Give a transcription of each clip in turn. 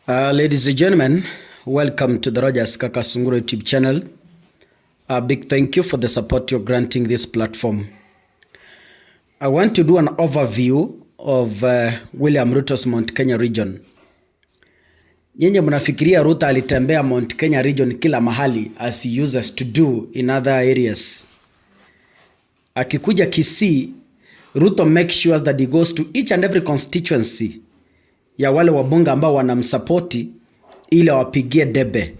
Ladies and gentlemen, welcome to the Rogers Kakasunguro YouTube channel. A big thank you for the support you're granting this platform. I want to do an overview of William Ruto's Mount Kenya region. Nyinyi mnafikiria Ruto alitembea Mount Kenya region kila mahali as he uses to do in other areas. Akikuja Kisii, Ruto makes sure that he goes to each and every constituency ya wale wabunge ambao wanamsupporti ili wapigie debe.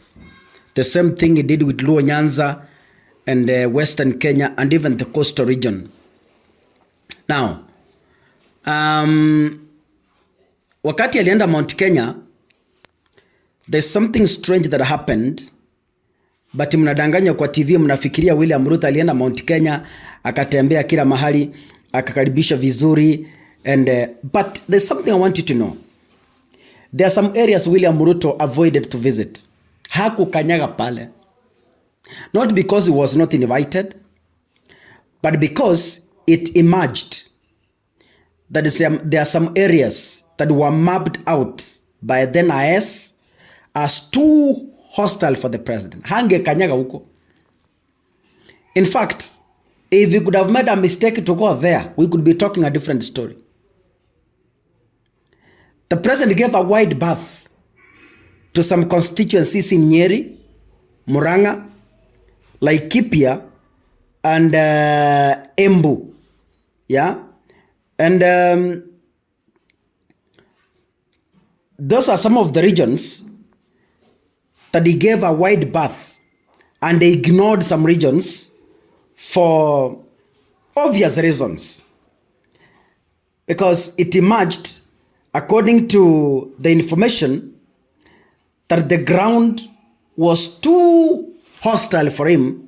The same thing he did with Luo Nyanza and Western Kenya and even the coastal region. Now, wakati alienda Mount Kenya, there's something strange that happened, but mnadanganya kwa TV, mnafikiria William Ruto alienda Mount Kenya, akatembea kila mahali, akakaribisha vizuri, and but there's something I want you to know. There are some areas William Ruto avoided to visit. Hakukanyaga pale. Not because he was not invited, but because it emerged that there are some areas that were mapped out by then IS as too hostile for the president. Hangekanyaga huko. In fact, if we could have made a mistake to go there, we could be talking a different story. The president gave a wide berth to some constituencies in Nyeri, Murang'a, Laikipia, and Embu. Yeah? And those are some of the regions that he gave a wide berth, and they ignored some regions for obvious reasons. Because it emerged, according to the information, that the ground was too hostile for him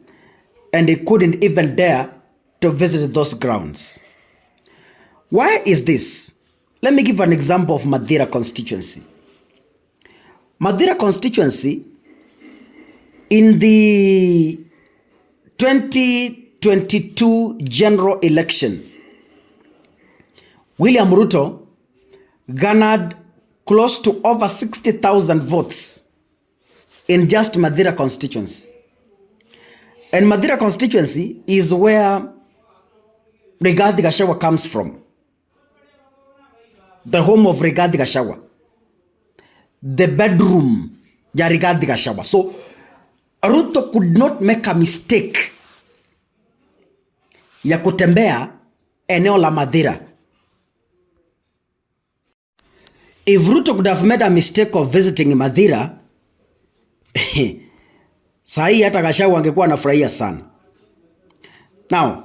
and he couldn't even dare to visit those grounds. Why is this? Let me give an example of Madira constituency. Madira constituency, in the 2022 general election, William Ruto garnered close to over 60,000 votes in just Madira constituency. And Madira constituency is where Rigathi Gachagua comes from. The home of Rigathi Gachagua. The bedroom ya Rigathi Gachagua. So Ruto could not make a mistake ya kutembea eneo la Madira. If Ruto could have made a mistake of visiting Madira, sahi hata Gachagua angekuwa anafurahia sana. Now,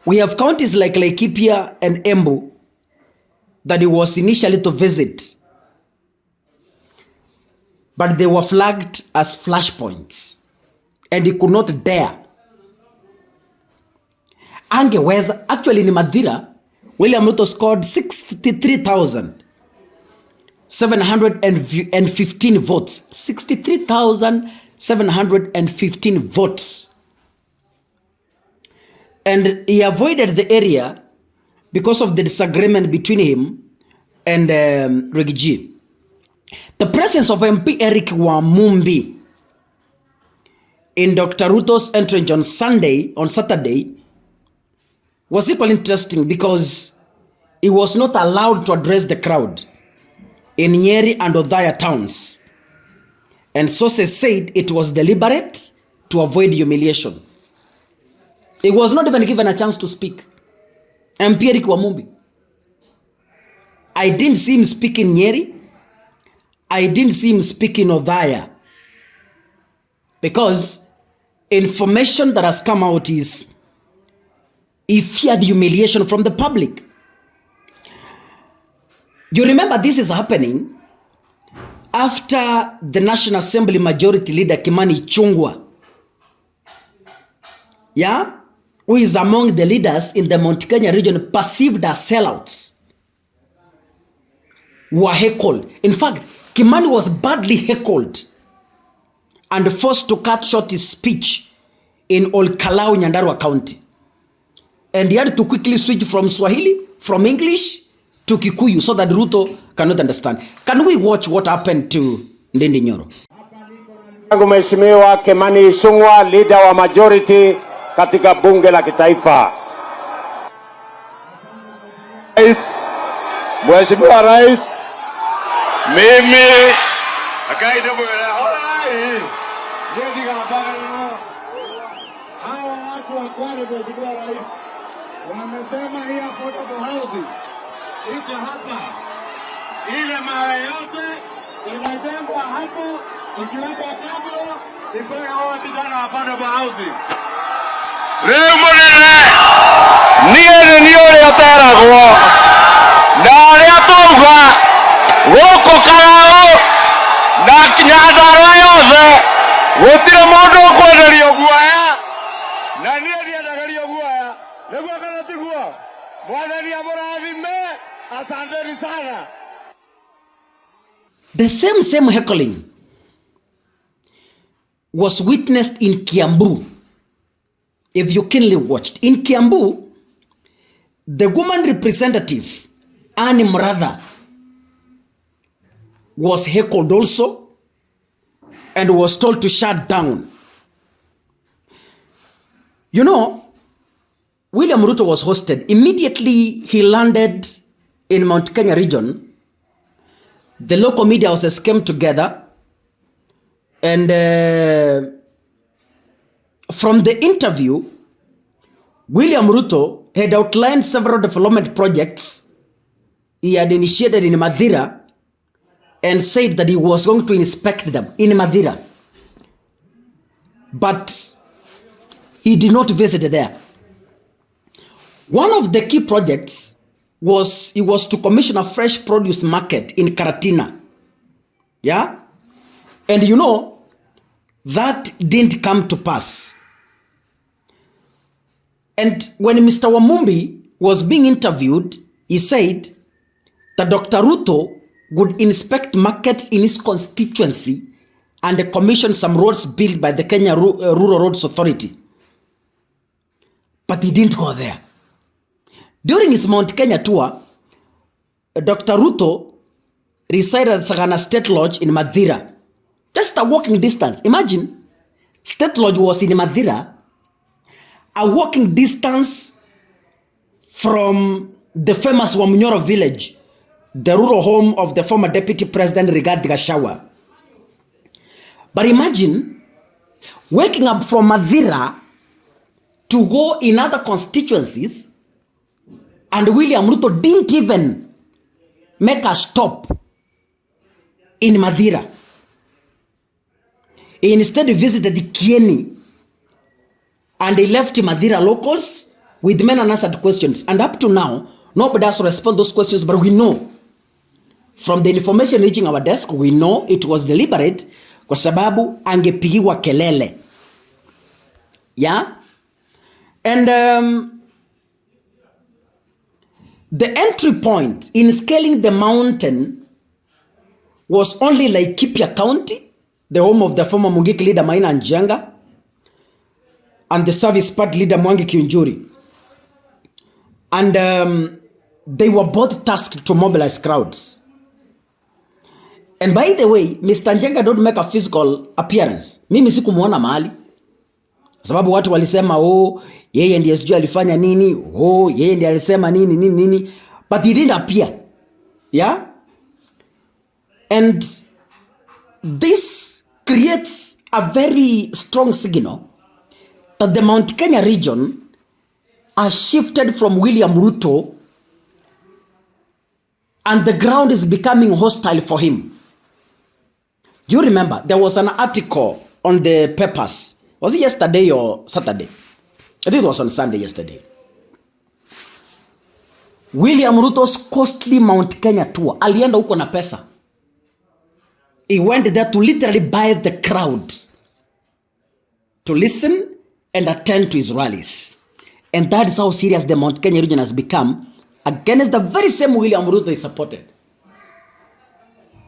we have counties like Laikipia and Embu that he was initially to visit, but they were flagged as flashpoints and he could not dare. Angeweza, actually in Madira, William Ruto scored 63,715 votes. 63,715 votes. And he avoided the area because of the disagreement between him and Rigiji. The presence of MP Eric Wamumbi in Dr. Ruto's entrance on Saturday, was equally interesting because he was not allowed to address the crowd in Nyeri and Othaya towns. And sources said it was deliberate to avoid humiliation. He was not even given a chance to speak. MP Eric Wamumbi. I didn't see him speak in Nyeri. I didn't see him speak in Othaya. Because information that has come out is he feared humiliation from the public. You remember this is happening after the National Assembly Majority Leader Kimani Ichung'wah, yeah, who is among the leaders in the Mount Kenya region, perceived as sellouts, were heckled. In fact, Kimani was badly heckled and forced to cut short his speech in Olkalau, Nyandarua County. And he had to quickly switch from Swahili, from English to Kikuyu, so that Ruto cannot understand. Can we watch what happened to Ndindi Nyoro? Mheshimiwa Kimani Ichung'wah, leader wa majority katika bunge la kitaifa. Mheshimiwa Rais, mimi akaida mwele holai ndio hawa watu wa Kwale. Mheshimiwa Rais, wamesema hii affordable housing iko hapa, ile mawe yote inajengwa hapo, ikiwekwa kabla ipewe hawa vijana wa affordable housing. Leo mwenene niye yateragwo na aria tuga guku karao na Nyandarua yothe gutire mundu ukwenderio guoya, na niye ndienderio guoya niguo kana tiguo. Mwathani amurathime, asanteni sana. The same heckling was witnessed in Kiambu. If you keenly watched, in Kiambu, the woman representative, Annie Mratha, was heckled also and was told to shut down. You know, William Ruto was hosted. Immediately he landed in Mount Kenya region. The local media houses came together and from the interview, William Ruto had outlined several development projects he had initiated in Mathira and said that he was going to inspect them in Mathira. But he did not visit there. One of the key projects was to commission a fresh produce market in Karatina. Yeah? And you know, that didn't come to pass. And when Mr. Wamumbi was being interviewed, he said that Dr. Ruto would inspect markets in his constituency and commission some roads built by the Kenya Rural Roads Authority. But he didn't go there. During his Mount Kenya tour, Dr. Ruto resided at Sagana State Lodge in Mathira. Just a walking distance. Imagine, State Lodge was in Mathira, a walking distance from the famous Wamunyoro village, the rural home of the former Deputy President Rigathi Gachagua. But imagine waking up from Mathira to go in other constituencies, and William Ruto didn't even make a stop in Mathira. He instead visited Kieni, and he left Mathira locals with many unanswered questions. And up to now, nobody has responded to those questions, but we know from the information reaching our desk, we know it was deliberate kwa sababu angepigiwa kelele. Yeah? And the entry point in scaling the mountain was only like Laikipia County, the home of the former Mungiki leader Maina Njenga and the service party leader Mwangi Kiunjuri. And they were both tasked to mobilize crowds. And by the way, Mr. Njenga don't make a physical appearance. Mimi sikumuona mahali. Sababu watu walisema yeye ndiye sijui alifanya nini, yeye ndiye alisema nini. But he didn't appear. Yeah? And this creates a very strong signal that the Mount Kenya region has shifted from William Ruto and the ground is becoming hostile for him. You remember, there was an article on the papers. Was it yesterday or Saturday? I think it was on Sunday yesterday. William Ruto's costly Mount Kenya tour. Alienda huko na pesa. He went there to literally buy the crowd, to listen and attend to his rallies. And that is how serious the Mount Kenya region has become against the very same William Ruto is supported.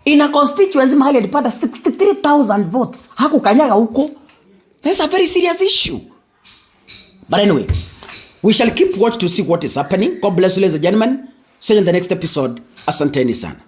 In a constituency mahali alipata 63,000 votes. Hakukanyaga huko. That's a very serious issue. But anyway, we shall keep watch to see what is happening. God bless you, ladies and gentlemen. See you in the next episode. Asanteni sana.